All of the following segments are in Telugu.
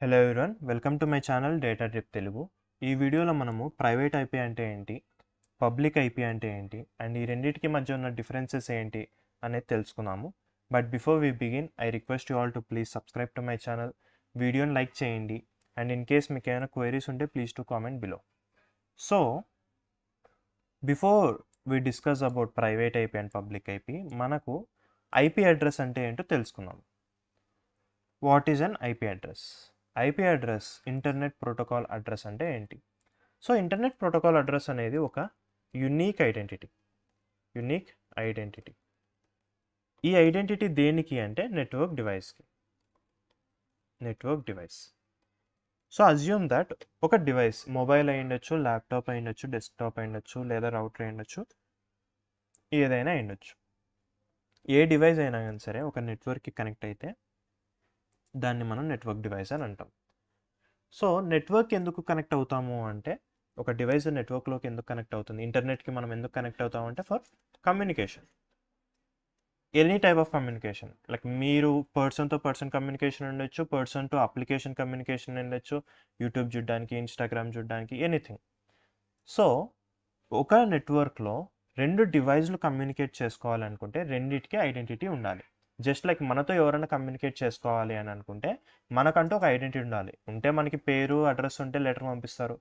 Hello everyone, welcome to my channel data trip Telugu. ఈ వీడియోలో మనము ప్రైవేట్ ఐపీ అంటే ఏంటి, పబ్లిక్ ఐపీ అంటే ఏంటి, అండ్ ఈ రెండింటికి మధ్య ఉన్న డిఫరెన్సెస్ ఏంటి అనేది తెలుసుకున్నాము. But before we begin, I request you all to please subscribe to my channel, వీడియోని లైక్ చేయండి, అండ్ ఇన్ కేస్ మీకు ఏమైనా క్వైరీస్ ఉంటే please to comment below. So before we discuss about private IP and public IP, మనకు ఐపీ అడ్రస్ అంటే ఏంటో తెలుసుకున్నాం. What is an IP address? IP address internet protocol address అంటే ఏంటి? సో ఇంటర్నెట్ ప్రోటోకాల్ అడ్రస్ అనేది ఒక యునీక్ ఐడెంటిటీ. ఈ ఐడెంటిటీ దేనికి అంటే network device. So assume that ఒక డివైస్ మొబైల్ అయి ఉండొచ్చు, ల్యాప్టాప్ అయి ఉండొచ్చు, డెస్క్టాప్ అయి ఉండొచ్చు, లేదా రౌటర్ అయి ఉండొచ్చు, ఏదైనా అయి ఉండొచ్చు. ఏ డివైస్ అయినా కానీ సరే ఒక నెట్వర్క్కి కనెక్ట్ అయితే దాన్ని మనం నెట్వర్క్ డివైస్ అని అంటాం. సో నెట్వర్క్ ఎందుకు కనెక్ట్ అవుతాము అంటే, ఒక డివైస్ నెట్వర్క్లోకి ఎందుకు కనెక్ట్ అవుతుంది, ఇంటర్నెట్కి మనం ఎందుకు కనెక్ట్ అవుతాము అంటే for communication, any type of communication. Like మీరు పర్సన్తో పర్సన్ కమ్యూనికేషన్ ఉండొచ్చు, పర్సన్ టు అప్లికేషన్ కమ్యూనికేషన్ ఉండొచ్చు, యూట్యూబ్ చూడడానికి, ఇన్స్టాగ్రామ్ చూడడానికి, ఎనీథింగ్. సో ఒక నెట్వర్క్లో రెండు డివైస్లు కమ్యూనికేట్ చేసుకోవాలనుకుంటే రెండింటికి ఐడెంటిటీ ఉండాలి. జస్ట్ లైక్ మనతో ఎవరైనా కమ్యూనికేట్ చేసుకోవాలి అని అనుకుంటే మనకంటూ ఒక ఐడెంటిటీ ఉండాలి. ఉంటే మనకి పేరు, అడ్రస్ ఉంటే లెటర్ పంపిస్తారు,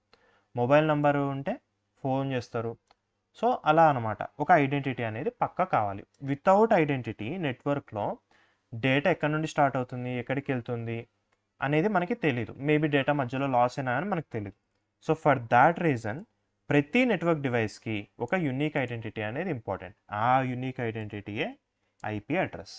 మొబైల్ నెంబరు ఉంటే ఫోన్ చేస్తారు. సో అలా అనమాట, ఒక ఐడెంటిటీ అనేది పక్కా కావాలి. వితౌట్ ఐడెంటిటీ నెట్వర్క్లో డేటా ఎక్కడి నుండి స్టార్ట్ అవుతుంది, ఎక్కడికి వెళ్తుంది అనేది మనకి తెలియదు. మేబీ డేటా మధ్యలో లాస్ అయినా అని మనకు తెలియదు. సో ఫర్ దాట్ రీజన్ ప్రతి నెట్వర్క్ డివైస్కి ఒక యునీక్ ఐడెంటిటీ అనేది ఇంపార్టెంట్. ఆ యునీక్ ఐడెంటిటీయే ఐపీ అడ్రస్.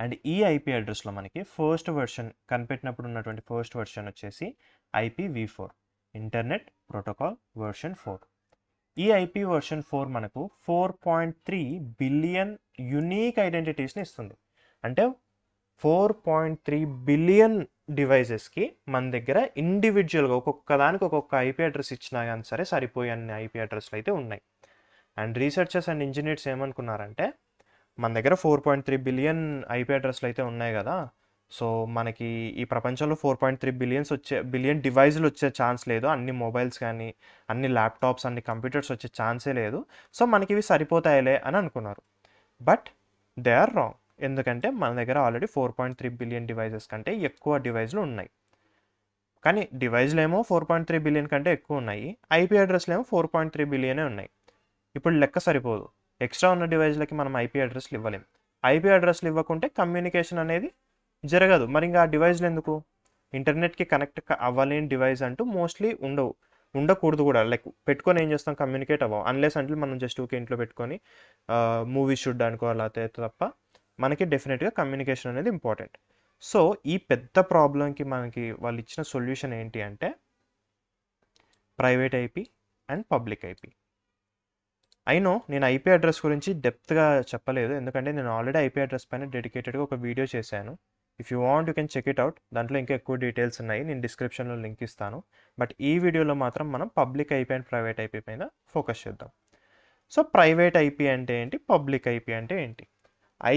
అండ్ ఈ ఐపీ అడ్రస్లో మనకి ఫస్ట్ వెర్షన్ కనిపెట్టినప్పుడు ఉన్నటువంటి ఫస్ట్ వెర్షన్ వచ్చేసి IPv4, ఇంటర్నెట్ ప్రోటోకాల్ వర్షన్ 4. ఈ IP వర్షన్ 4 మనకు 4.3 బిలియన్ యునీక్ ఐడెంటిటీస్ని ఇస్తుంది. అంటే 4.3 బిలియన్ డివైజెస్కి మన దగ్గర ఇండివిజువల్గా ఒక్కొక్క దానికి ఒక్కొక్క IP అడ్రస్ ఇచ్చినా కానీ సరే సరిపోయే అన్ని IP అడ్రస్లు అయితే ఉన్నాయి. అండ్ రీసెర్చర్స్ అండ్ ఇంజనీర్స్ ఏమనుకున్నారంటే, మన దగ్గర 4.3 బిలియన్ IP అడ్రస్లు అయితే ఉన్నాయి కదా, సో మనకి ఈ ప్రపంచంలో 4.3 బిలియన్ డివైజులు వచ్చే ఛాన్స్ లేదు, అన్ని మొబైల్స్ కానీ, అన్ని ల్యాప్టాప్స్, అన్ని కంప్యూటర్స్ వచ్చే ఛాన్సే లేదు. సో మనకి ఇవి సరిపోతాయిలే అని అనుకున్నారు. But they are wrong. ఎందుకంటే మన దగ్గర ఆల్రెడీ 4.3 బిలియన్ డివైజెస్ కంటే ఎక్కువ డివైజ్లు ఉన్నాయి. కానీ డివైజ్లు ఏమో 4.3 బిలియన్ కంటే ఎక్కువ ఉన్నాయి, IP అడ్రస్లు ఏమో 4.3 బిలియనే ఉన్నాయి. ఇప్పుడు లెక్క సరిపోదు. ఎక్స్ట్రా ఉన్న డివైజ్లకి మనం IP అడ్రస్లు ఇవ్వలేం. IP అడ్రస్లు ఇవ్వకుంటే కమ్యూనికేషన్ అనేది జరగదు. మరి ఇంకా ఆ డివైజ్లు ఎందుకు? ఇంటర్నెట్కి కనెక్ట్ అవ్వలేని డివైస్ అంటూ మోస్ట్లీ ఉండకూడదు కూడా. లైక్ పెట్టుకొని ఏం చేస్తాం, కమ్యూనికేట్ అవ్వం అన్లెస్ అంటే మనం జస్ట్ ఊకే ఇంట్లో పెట్టుకొని మూవీస్ చూడడానికో అలా తప్ప మనకి డెఫినెట్గా కమ్యూనికేషన్ అనేది ఇంపార్టెంట్. సో ఈ పెద్ద ప్రాబ్లంకి మనకి వాళ్ళు ఇచ్చిన సొల్యూషన్ ఏంటి అంటే private IP and public IP. అయినో నేను IP అడ్రస్ గురించి డెప్త్గా చెప్పలేదు, ఎందుకంటే నేను ఆల్రెడీ IP అడ్రస్ పైన డెడికేటెడ్గా ఒక వీడియో చేశాను. If you want you can check it out. దాంట్లో ఇంకా ఎక్కువ డీటెయిల్స్ ఉన్నాయి, నేను డిస్క్రిప్షన్లో లింక్ ఇస్తాను. బట్ ఈ వీడియోలో మాత్రం మనం public IP and private IP పైన ఫోకస్ చేద్దాం. సో ప్రైవేట్ IP అంటే ఏంటి, పబ్లిక్ IP అంటే ఏంటి?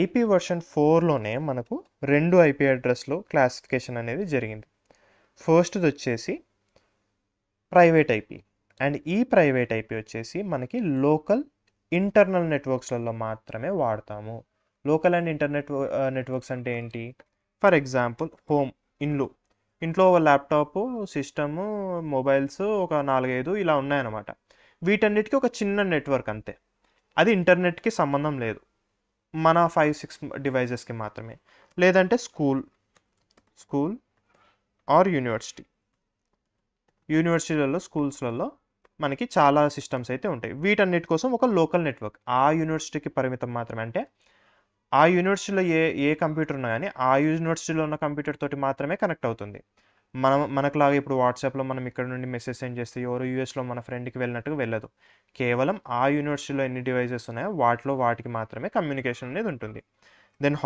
IP వర్షన్ 4లోనే మనకు రెండు IP అడ్రస్లో క్లాసిఫికేషన్ అనేది జరిగింది. ఫస్ట్ది వచ్చేసి ప్రైవేట్ IP, అండ్ ఈ ప్రైవేట్ IP వచ్చేసి మనకి లోకల్ ఇంటర్నల్ నెట్వర్క్స్లలో మాత్రమే వాడతాము. లోకల్ అండ్ ఇంటర్నెట్ నెట్వర్క్స్ అంటే ఏంటి? ఫర్ ఎగ్జాంపుల్ హోమ్, ఇంట్లో ల్యాప్టాప్, సిస్టము, మొబైల్స్ ఒక 4-5 ఇలా ఉన్నాయన్నమాట. వీటన్నిటికీ ఒక చిన్న నెట్వర్క్ అంతే, అది ఇంటర్నెట్కి సంబంధం లేదు, మన 5-6 డివైజెస్కి మాత్రమే. లేదంటే స్కూల్ ఆర్ యూనివర్సిటీలలో, స్కూల్స్లలో మనకి చాలా సిస్టమ్స్ అయితే ఉంటాయి. వీటన్నిటి కోసం ఒక లోకల్ నెట్వర్క్ ఆ యూనివర్సిటీకి పరిమితం మాత్రమే. అంటే ఆ యూనివర్సిటీలో ఏ కంప్యూటర్ ఉన్నా కానీ ఆ యూనివర్సిటీలో ఉన్న కంప్యూటర్ తోటి మాత్రమే కనెక్ట్ అవుతుంది. మనకులాగా ఇప్పుడు వాట్సాప్లో మనం ఇక్కడ నుండి మెసేజ్ సెండ్ చేస్తే ఎవరో యూఎస్లో మన ఫ్రెండ్కి వెళ్ళినట్టుగా వెళ్ళదు. కేవలం ఆ యూనివర్సిటీలో ఎన్ని డివైజెస్ ఉన్నాయో వాటికి మాత్రమే కమ్యూనికేషన్ అనేది ఉంటుంది. దెన్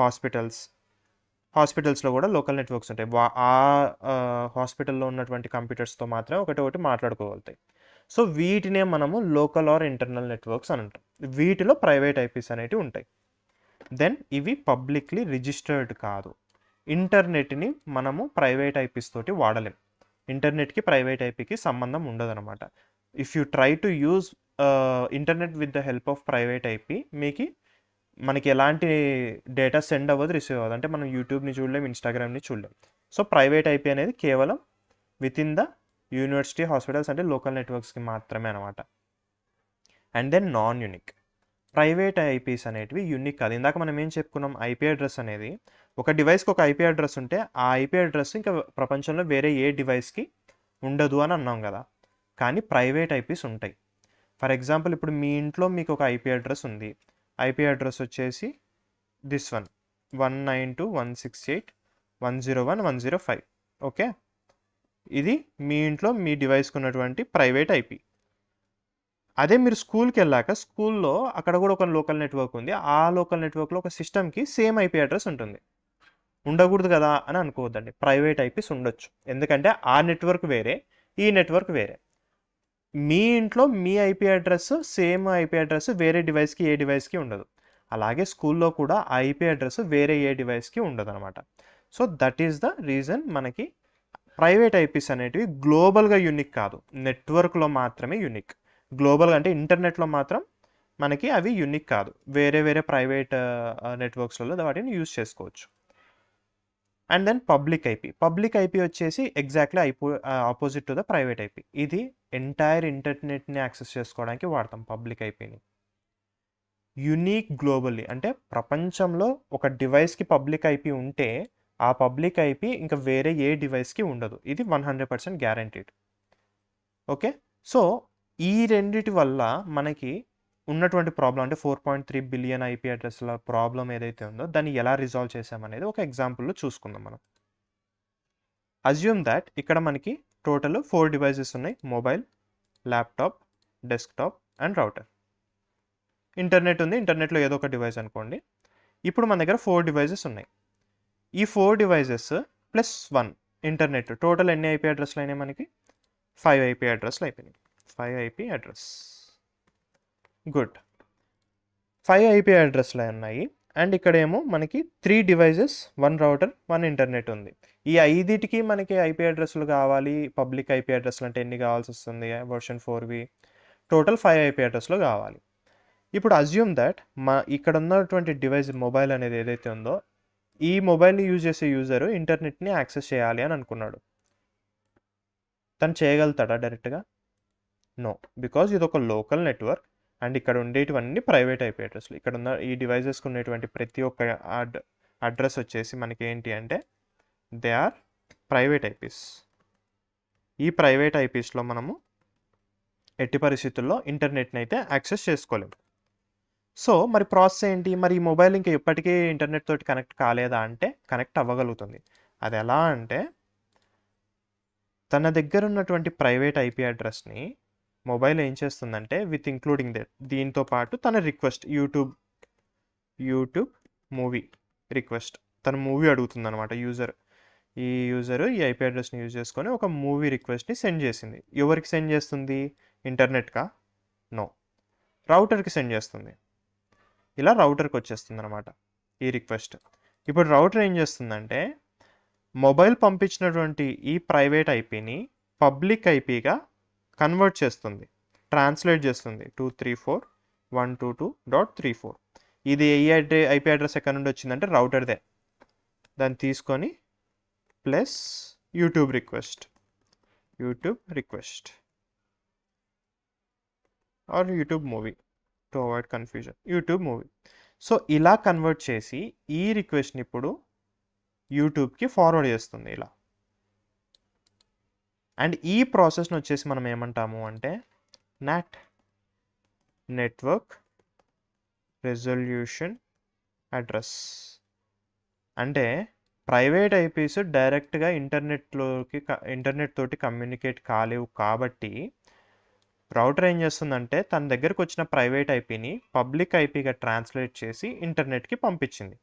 హాస్పిటల్స్లో కూడా లోకల్ నెట్వర్క్స్ ఉంటాయి. ఆ హాస్పిటల్లో ఉన్నటువంటి కంప్యూటర్స్తో మాత్రమే ఒకటి మాట్లాడుకోగలుగుతాయి. సో వీటినే మనము లోకల్ ఆర్ ఇంటర్నల్ నెట్వర్క్స్ అని అంటాం. వీటిలో ప్రైవేట్ IPs అనేవి ఉంటాయి. దెన్ ఇవి పబ్లిక్లీ రిజిస్టర్డ్ కాదు. ఇంటర్నెట్ని మనము ప్రైవేట్ ఐపీస్ తోటి వాడలేం. ఇంటర్నెట్కి ప్రైవేట్ ఐపీకి సంబంధం ఉండదన్నమాట. If you try to use internet with the help of private IP మనకి ఎలాంటి డేటా సెండ్ అవ్వదు, రిసీవ్ అవ్వదు. అంటే మనం యూట్యూబ్ని చూడలేం, ఇన్స్టాగ్రామ్ని చూడలేం. సో ప్రైవేట్ ఐపీ అనేది కేవలం within the university hospitals అంటే లోకల్ నెట్వర్క్స్కి మాత్రమే అనమాట. And then non unique. Private IPs అనేటివి యూనిక్ కాదు. ఇందాక మనం ఏం చెప్పుకున్నాం, ఐపీ అడ్రస్ అనేది ఒక డివైస్కి ఒక ఐపీ అడ్రస్ ఉంటే ఆ ఐపీ అడ్రస్ ఇంకా ప్రపంచంలో వేరే ఏ డివైస్కి ఉండదు అని అన్నాం కదా. కానీ ప్రైవేట్ ఐపీస్ ఉంటాయి. ఫర్ ఎగ్జాంపుల్ ఇప్పుడు మీ ఇంట్లో మీకు ఒక ఐపీ అడ్రస్ ఉంది. ఐపీ అడ్రస్ వచ్చేసి దిస్ 192.168.101.105. ఓకే, ఇది మీ ఇంట్లో మీ డివైస్కి ఉన్నటువంటి ప్రైవేట్ ఐపీ. అదే మీరు స్కూల్కి వెళ్ళాక స్కూల్లో అక్కడ కూడా ఒక లోకల్ నెట్వర్క్ ఉంది. ఆ లోకల్ నెట్వర్క్లో ఒక సిస్టమ్కి సేమ్ ఐపీ అడ్రస్ ఉంటుంది. ఉండకూడదు కదా అని అనుకోవద్దండి, ప్రైవేట్ ఐపీస్ ఉండొచ్చు. ఎందుకంటే ఆ నెట్వర్క్ వేరే, ఈ నెట్వర్క్ వేరే. మీ ఇంట్లో మీ IP address same IP address వేరే డివైస్కి ఏ డివైస్కి ఉండదు. అలాగే స్కూల్లో కూడా ఆ ఐపీ అడ్రస్ వేరే ఏ డివైస్కి ఉండదు అనమాట. So that is the reason మనకి ప్రైవేట్ ఐపీస్ అనేటివి గ్లోబల్గా యూనిక్ కాదు, నెట్వర్క్లో మాత్రమే యూనిక్. గ్లోబల్గా అంటే ఇంటర్నెట్లో మాత్రం మనకి అవి యూనిక్ కాదు. వేరే వేరే ప్రైవేట్ నెట్వర్క్స్లలో వాటిని యూజ్ చేసుకోవచ్చు. And then public IP. Public IP వచ్చేసి exactly opposite to the private IP. ఇది ఎంటైర్ ఇంటర్నెట్ని యాక్సెస్ చేసుకోవడానికి వాడతాం పబ్లిక్ ఐపీని. యునీక్ గ్లోబల్లీ అంటే ప్రపంచంలో ఒక డివైస్కి పబ్లిక్ ఐపీ ఉంటే ఆ పబ్లిక్ ఐపీ ఇంకా వేరే ఏ డివైస్కి ఉండదు. ఇది 100% గ్యారంటీడ్. ఓకే, సో ఈ రెండిటి వల్ల మనకి ఉన్నటువంటి ప్రాబ్లం అంటే 4.3 బిలియన్ ఐపీ అడ్రస్ల ప్రాబ్లం ఏదైతే ఉందో దాన్ని ఎలా రిజాల్వ్ చేసామనేది ఒక ఎగ్జాంపుల్లో చూసుకుందాం మనం. అజ్యూమ్ దాట్ ఇక్కడ మనకి టోటల్ 4 డివైజెస్ ఉన్నాయి. Mobile, laptop, desktop and router. Internet ఉంది, ఇంటర్నెట్లో ఏదో ఒక డివైస్ అనుకోండి. ఇప్పుడు మన దగ్గర 4 డివైజెస్ ఉన్నాయి. ఈ 4 డివైజెస్ ప్లస్ 1 ఇంటర్నెట్ టోటల్ ఎన్ని ఐపీ అడ్రస్లు అయినాయి మనకి? 5 ఐపీ అడ్రస్లు అయిపోయినాయి. 5 ఐపీ అడ్రస్. గుడ్, 5 ఐపీ అడ్రస్లు ఉన్నాయి. అండ్ ఇక్కడేమో మనకి 3 డివైజెస్, 1 రౌటర్, 1 ఇంటర్నెట్ ఉంది. ఈ 5టికి మనకి ఐపీ అడ్రస్లు కావాలి. పబ్లిక్ ఐపీ అడ్రస్లు అంటే ఎన్ని కావాల్సి వస్తుంది? వర్షన్ 4వి. టోటల్ 5 ఐపీ అడ్రస్లు కావాలి. ఇప్పుడు అజ్యూమ్ దట్ ఇక్కడ ఉన్నటువంటి డివైస్ మొబైల్ అనేది ఏదైతే ఉందో ఈ మొబైల్ని యూజ్ చేసే యూజరు ఇంటర్నెట్ని యాక్సెస్ చేయాలి అని అనుకున్నాడు. తను చేయగలుగుతాడా డైరెక్ట్గా? నో, బికాజ్ ఇది ఒక లోకల్ నెట్వర్క్ అండ్ ఇక్కడ ఉండేటివన్నీ ప్రైవేట్ ఐపీ అడ్రస్లు. ఇక్కడ ఉన్న ఈ డివైజెస్కి ఉండేటువంటి ప్రతి ఒక్క అడ్రస్ వచ్చేసి మనకి ఏంటి అంటే దే ఆర్ ప్రైవేట్ ఐపీస్. ఈ ప్రైవేట్ ఐపీస్లో మనము ఎట్టి పరిస్థితుల్లో ఇంటర్నెట్ని అయితే యాక్సెస్ చేసుకోలేము. సో మరి ప్రాసెస్ ఏంటి? మరి ఈ మొబైల్ ఇంకా ఎప్పటికీ ఇంటర్నెట్ తోటి కనెక్ట్ కాలేదా అంటే కనెక్ట్ అవ్వగలుగుతుంది. అది ఎలా అంటే తన దగ్గర ఉన్నటువంటి ప్రైవేట్ ఐపీ అడ్రస్ని మొబైల్ ఏం చేస్తుందంటే విత్ ఇంక్లూడింగ్ దీంతో పాటు తన రిక్వెస్ట్ యూట్యూబ్ మూవీ రిక్వెస్ట్, తన మూవీ అడుగుతుంది అనమాట యూజర్. ఈ యూజరు ఈ ఐపీ అడ్రస్ని యూజ్ చేసుకొని ఒక మూవీ రిక్వెస్ట్ని సెండ్ చేసింది. ఎవరికి సెండ్ చేస్తుంది? ఇంటర్నెట్కా? నో, రౌటర్కి సెండ్ చేస్తుంది. ఇలా రౌటర్కి వచ్చేస్తుంది అనమాట ఈ రిక్వెస్ట్. ఇప్పుడు రౌటర్ ఏం చేస్తుందంటే మొబైల్ పంపించినటువంటి ఈ ప్రైవేట్ ఐపీని పబ్లిక్ ఐపీగా కన్వర్ట్ చేస్తుంది, ట్రాన్స్లేట్ చేస్తుంది. 234.122.34. ఇది ఏ ఐపీ అడ్రస్ ఎక్కడ నుండి వచ్చిందంటే రౌటర్దే. దాన్ని తీసుకొని plus YouTube request or YouTube movie to avoid confusion, YouTube movie. So ఇలా కన్వర్ట్ చేసి ఈ రిక్వెస్ట్ని ఇప్పుడు యూట్యూబ్కి ఫార్వర్డ్ చేస్తుంది ఇలా. అండ్ ఈ ప్రాసెస్ని వచ్చేసి మనం ఏమంటాము అంటే నాట్ నెట్వర్క్ రెజల్యూషన్ అడ్రస్. అంటే ప్రైవేట్ ఐపీస్ డైరెక్ట్గా ఇంటర్నెట్ తోటి కమ్యూనికేట్ కాలేవు కాబట్టి రౌటర్ ఏం చేస్తుందంటే తన దగ్గరకు వచ్చిన ప్రైవేట్ ఐపీని పబ్లిక్ ఐపీగా ట్రాన్స్లేట్ చేసి ఇంటర్నెట్కి పంపించింది.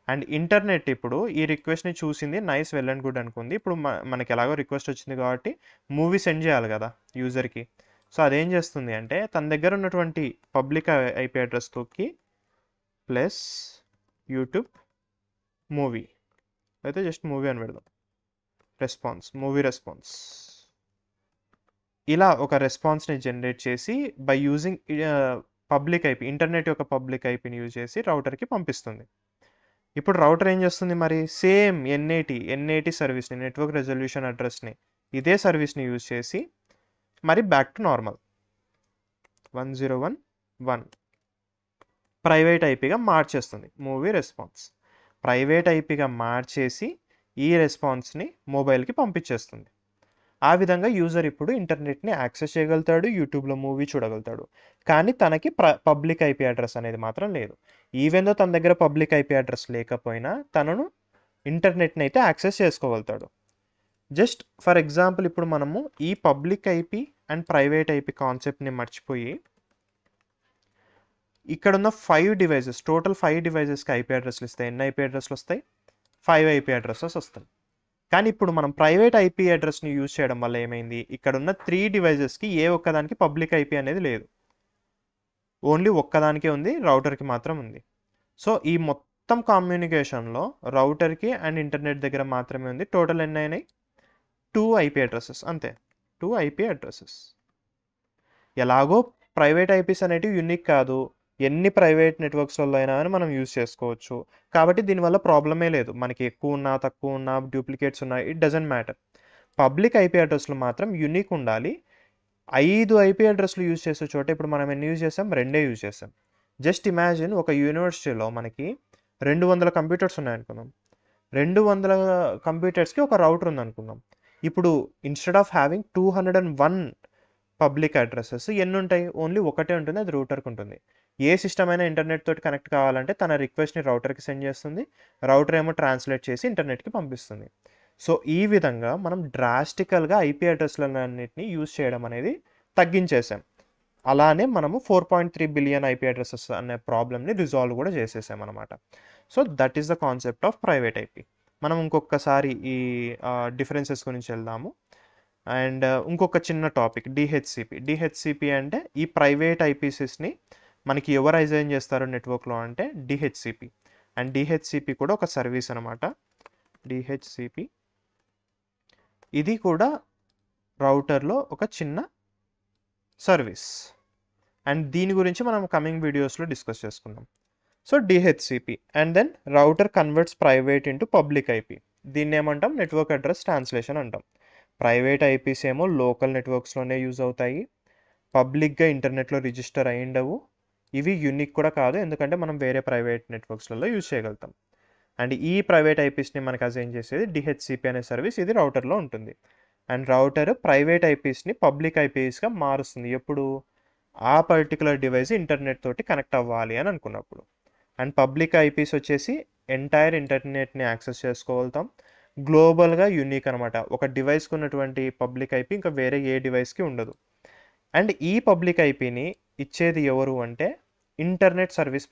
అండ్ ఇంటర్నెట్ ఇప్పుడు ఈ రిక్వెస్ట్ని చూసింది, నైస్, వెల్ అండ్ గుడ్ అనుకుంది. ఇప్పుడు మనకి ఎలాగో రిక్వెస్ట్ వచ్చింది కాబట్టి మూవీ సెండ్ చేయాలి కదా యూజర్కి. సో అదేం చేస్తుంది అంటే తన దగ్గర ఉన్నటువంటి పబ్లిక్ ఐపీ అడ్రస్కి ప్లస్ యూట్యూబ్ మూవీ అయితే జస్ట్ మూవీ అని పెడదాం. Response, movie response. ఇలా ఒక రెస్పాన్స్ని జనరేట్ చేసి by using public IP, internet యొక్క పబ్లిక్ ఐపీని యూజ్ చేసి రౌటర్కి పంపిస్తుంది. ఇప్పుడు రౌటర్ ఏం చేస్తుంది మరి, సేమ్ ఎన్ఏటి సర్వీస్ని, నెట్వర్క్ రెజల్యూషన్ అడ్రస్ని, ఇదే సర్వీస్ని యూజ్ చేసి మరి బ్యాక్ టు నార్మల్ 1011 ప్రైవేట్ ఐపీగా మార్చేస్తుంది మూవీ రెస్పాన్స్. ప్రైవేట్ ఐపీగా మార్చేసి ఈ రెస్పాన్స్ని మొబైల్కి పంపించేస్తుంది. ఆ విధంగా యూజర్ ఇప్పుడు ఇంటర్నెట్ని యాక్సెస్ చేయగలుగుతాడు, యూట్యూబ్లో మూవీ చూడగలుగుతాడు. కానీ తనకి పబ్లిక్ ఐపీ అడ్రస్ అనేది మాత్రం లేదు. ఈవెన్ దో తన దగ్గర పబ్లిక్ ఐపీ అడ్రస్ లేకపోయినా తనను ఇంటర్నెట్ని అయితే యాక్సెస్ చేసుకోగలుగుతాడు. జస్ట్ ఫర్ ఎగ్జాంపుల్ ఇప్పుడు మనము ఈ public IP and private IP కాన్సెప్ట్ని మర్చిపోయి ఇక్కడున్న 5 డివైజెస్, టోటల్ 5 డివైజెస్కి ఐపీ అడ్రస్లు ఇస్తాయి. ఎన్ని ఐపీ అడ్రస్లు వస్తాయి? 5 ఐపీ అడ్రసెస్ వస్తాయి. కానీ ఇప్పుడు మనం ప్రైవేట్ ఐపీ అడ్రస్ని యూజ్ చేయడం వల్ల ఏమైంది, ఇక్కడున్న 3 డివైజెస్కి ఏ ఒక్కదానికి పబ్లిక్ ఐపీ అనేది లేదు. ఓన్లీ ఒక్కదానికే ఉంది, రౌటర్కి మాత్రం ఉంది. సో ఈ మొత్తం కమ్యూనికేషన్లో రౌటర్కి అండ్ ఇంటర్నెట్ దగ్గర మాత్రమే ఉంది. టోటల్ ఎన్ని అయినాయి? 2 ఐపీ అడ్రసెస్, అంతే. 2 ఐపీ అడ్రసెస్. ఎలాగో ప్రైవేట్ ఐపీస్ అనేటివి యూనిక్ కాదు, ఎన్ని ప్రైవేట్ నెట్వర్క్స్లలో అయినా అని మనం యూజ్ చేసుకోవచ్చు. కాబట్టి దీనివల్ల ప్రాబ్లమే లేదు. మనకి ఎక్కువ ఉన్నా తక్కువ ఉన్నా డూప్లికేట్స్ ఉన్నా it doesn't matter. Public IP అడ్రస్లు మాత్రం యూనిక్ ఉండాలి. 5 ఐపీ అడ్రస్లు యూజ్ చేసే చోట ఇప్పుడు మనం ఎన్ని యూజ్ చేసాం? 2 యూజ్ చేసాం. జస్ట్ ఇమాజిన్ ఒక యూనివర్సిటీలో మనకి 200 కంప్యూటర్స్ ఉన్నాయనుకుందాం. 200 కంప్యూటర్స్కి ఒక రౌటర్ ఉందనుకుందాం. ఇప్పుడు instead of having 201 public addresses ఎన్ని ఉంటాయి? ఓన్లీ ఒకటే ఉంటుంది, అది రౌటర్కి ఉంటుంది. ఏ సిస్టమ్ అయినా ఇంటర్నెట్ తోటి కనెక్ట్ కావాలంటే తన రిక్వెస్ట్ని రౌటర్కి సెండ్ చేస్తుంది, రౌటర్ ఏమో ట్రాన్స్లేట్ చేసి ఇంటర్నెట్కి పంపిస్తుంది. సో ఈ విధంగా మనం డ్రాస్టికల్గా ఐపీ అడ్రస్లన్నింటినీ యూజ్ చేయడం అనేది తగ్గించేసాం. అలానే మనము 4.3 బిలియన్ ఐపీ అడ్రసెస్ అనే ప్రాబ్లమ్ని రిజాల్వ్ కూడా చేసేసాం అనమాట. So that is the concept of private IP. మనం ఇంకొకసారి ఈ డిఫరెన్సెస్ గురించి వెళ్దాము. అండ్ ఇంకొక చిన్న టాపిక్, డిహెచ్సిపి అంటే ఈ ప్రైవేట్ ఐపీసెస్ని మనకి ఎవరు అసైన్ చేస్తారు నెట్వర్క్లో అంటే డిహెచ్సిపి. అండ్ డిహెచ్సిపి కూడా ఒక సర్వీస్ అనమాట. డిహెచ్సిపి ఇది కూడా రౌటర్లో ఒక చిన్న సర్వీస్. అండ్ దీని గురించి మనం కమింగ్ వీడియోస్లో డిస్కస్ చేసుకుందాం. So DHCP and then router converts private into public IP. దీన్ని ఏమంటాం? నెట్వర్క్ అడ్రస్ ట్రాన్స్లేషన్ అంటాం. ప్రైవేట్ ఐపీస్ ఏమో లోకల్ నెట్వర్క్స్లోనే యూజ్ అవుతాయి, పబ్లిక్గా ఇంటర్నెట్లో రిజిస్టర్ అయ్యిండవు. ఇవి యూనిక్ కూడా కాదు, ఎందుకంటే మనం వేరే ప్రైవేట్ నెట్వర్క్స్లలో యూజ్ చేయగలుగుతాం. అండ్ ఈ ప్రైవేట్ ఐపీస్ని మనకు అసైన్ చేసేది డిహెచ్సిపి అనే సర్వీస్, ఇది రౌటర్లో ఉంటుంది. అండ్ రౌటర్ ప్రైవేట్ ఐపీస్ని పబ్లిక్ ఐపీస్గా మారుస్తుంది ఎప్పుడు? ఆ పర్టికులర్ డివైస్ ఇంటర్నెట్ తోటి కనెక్ట్ అవ్వాలి అని అనుకున్నప్పుడు. అండ్ పబ్లిక్ ఐపీస్ వచ్చేసి ఎంటైర్ ఇంటర్నెట్ని యాక్సెస్ చేసుకోగలుగుతాం, గ్లోబల్గా యూనిక్ అనమాట. ఒక డివైస్కి ఉన్నటువంటి పబ్లిక్ ఐపీ ఇంకా వేరే ఏ డివైస్కి ఉండదు. అండ్ ఈ పబ్లిక్ ఐపీని ఇచ్చేది ఎవరు అంటే ఇంటర్నెట్ సర్వీస్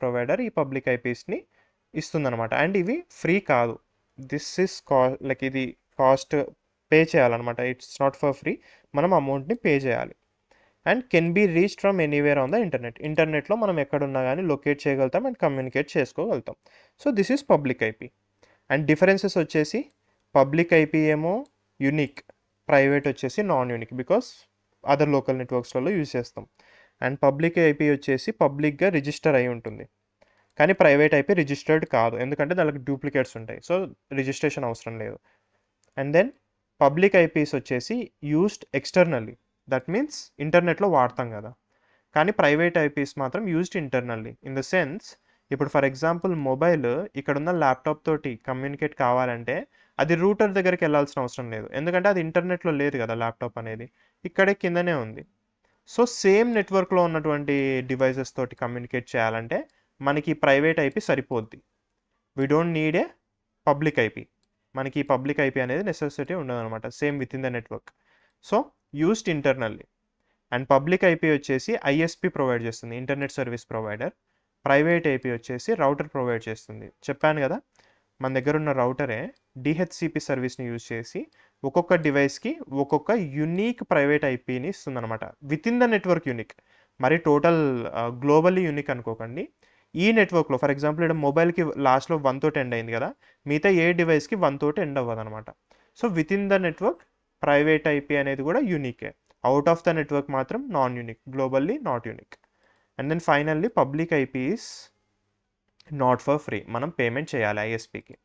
ప్రొవైడర్ ఈ పబ్లిక్ ఐపీస్ని ఇస్తుందన్నమాట. అండ్ ఇవి ఫ్రీ కాదు, దిస్ ఇస్ లైక్ ఇది కాస్ట్ పే చేయాలన్నమాట. ఇట్స్ నాట్ ఫర్ ఫ్రీ, మనం అమౌంట్ని పే చేయాలి. And can be reached from anywhere on the ఇంటర్నెట్లో మనం ఎక్కడున్నా కానీ లొకేట్ చేయగలుగుతాం అండ్ కమ్యూనికేట్ చేసుకోగలుగుతాం. So this is public IP. And differences వచ్చేసి పబ్లిక్ ఐపీ ఏమో యూనిక్, ప్రైవేట్ వచ్చేసి non unique, because other local నెట్వర్క్స్లలో యూజ్ చేస్తాం. అండ్ పబ్లిక్ ఐపీ వచ్చేసి పబ్లిక్గా రిజిస్టర్ అయి ఉంటుంది, కానీ ప్రైవేట్ ఐపీ రిజిస్టర్డ్ కాదు, ఎందుకంటే దానికి డూప్లికేట్స్ ఉంటాయి, సో రిజిస్ట్రేషన్ అవసరం లేదు. అండ్ దెన్ పబ్లిక్ ఐపీస్ వచ్చేసి యూజ్డ్ ఎక్స్టర్నల్లీ, దట్ మీన్స్ ఇంటర్నెట్లో వాడతాం కదా. కానీ ప్రైవేట్ ఐపీస్ మాత్రం used internally in the sense, ఇప్పుడు ఫర్ ఎగ్జాంపుల్ మొబైల్ ఇక్కడున్న ల్యాప్టాప్ తోటి కమ్యూనికేట్ కావాలంటే అది రూటర్ దగ్గరికి వెళ్ళాల్సిన అవసరం లేదు, ఎందుకంటే అది ఇంటర్నెట్లో లేదు కదా, ల్యాప్టాప్ అనేది ఇక్కడే కిందనే ఉంది. సో సేమ్ నెట్వర్క్లో ఉన్నటువంటి డివైసెస్ తోటి కమ్యూనికేట్ చేయాలంటే మనకి ప్రైవేట్ ఐపీ సరిపోద్ది. We don't need a public IP. మనకి పబ్లిక్ ఐపీ అనేది నెసెసిటీ ఉండదు అనమాట, same with in the network. So used internally. And public IP వచ్చేసి ఐఎస్పీ ప్రొవైడ్ చేస్తుంది, internet service provider. Private IP వచ్చేసి రౌటర్ ప్రొవైడ్ చేస్తుంది. చెప్పాను కదా, మన దగ్గర ఉన్న రౌటరే డిహెచ్సిపి సర్వీస్ని యూజ్ చేసి ఒక్కొక్క డివైస్కి ఒక్కొక్క యూనిక్ ప్రైవేట్ ఐపీని ఇస్తుంది అనమాట, with in the network unique. మరి టోటల్ గ్లోబల్లీ యూనిక్ అనుకోకండి, ఈ నెట్వర్క్లో ఫర్ ఎగ్జాంపుల్ ఇక్కడ మొబైల్కి లాస్ట్లో 1 తోటి ఎండ్ అయింది కదా, మిగతా ఏ డివైస్కి 1 తోటి ఎండ్ అవ్వదు అనమాట. So within the network private IP అనేది కూడా యూనికే, అవుట్ ఆఫ్ ద నెట్వర్క్ మాత్రం non unique, globally not unique. And then finally public IP is not for free, మనం పేమెంట్ చేయాలి ఐఎస్పీకి.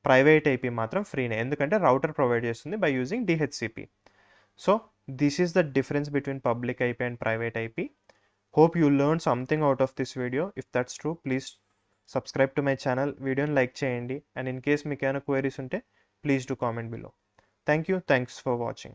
ప్రైవేట్ ఐపీ మాత్రం ఫ్రీనే, ఎందుకంటే రౌటర్ ప్రొవైడ్ చేస్తుంది by using DHCP. So this is the difference between public IP and private IP. Hope you learned something out of this video. If that's true, please subscribe to my channel, వీడియోని లైక్ చేయండి, and in case మీకు ఏమైనా queries ఉంటే please do comment below. Thank you, thanks for watching.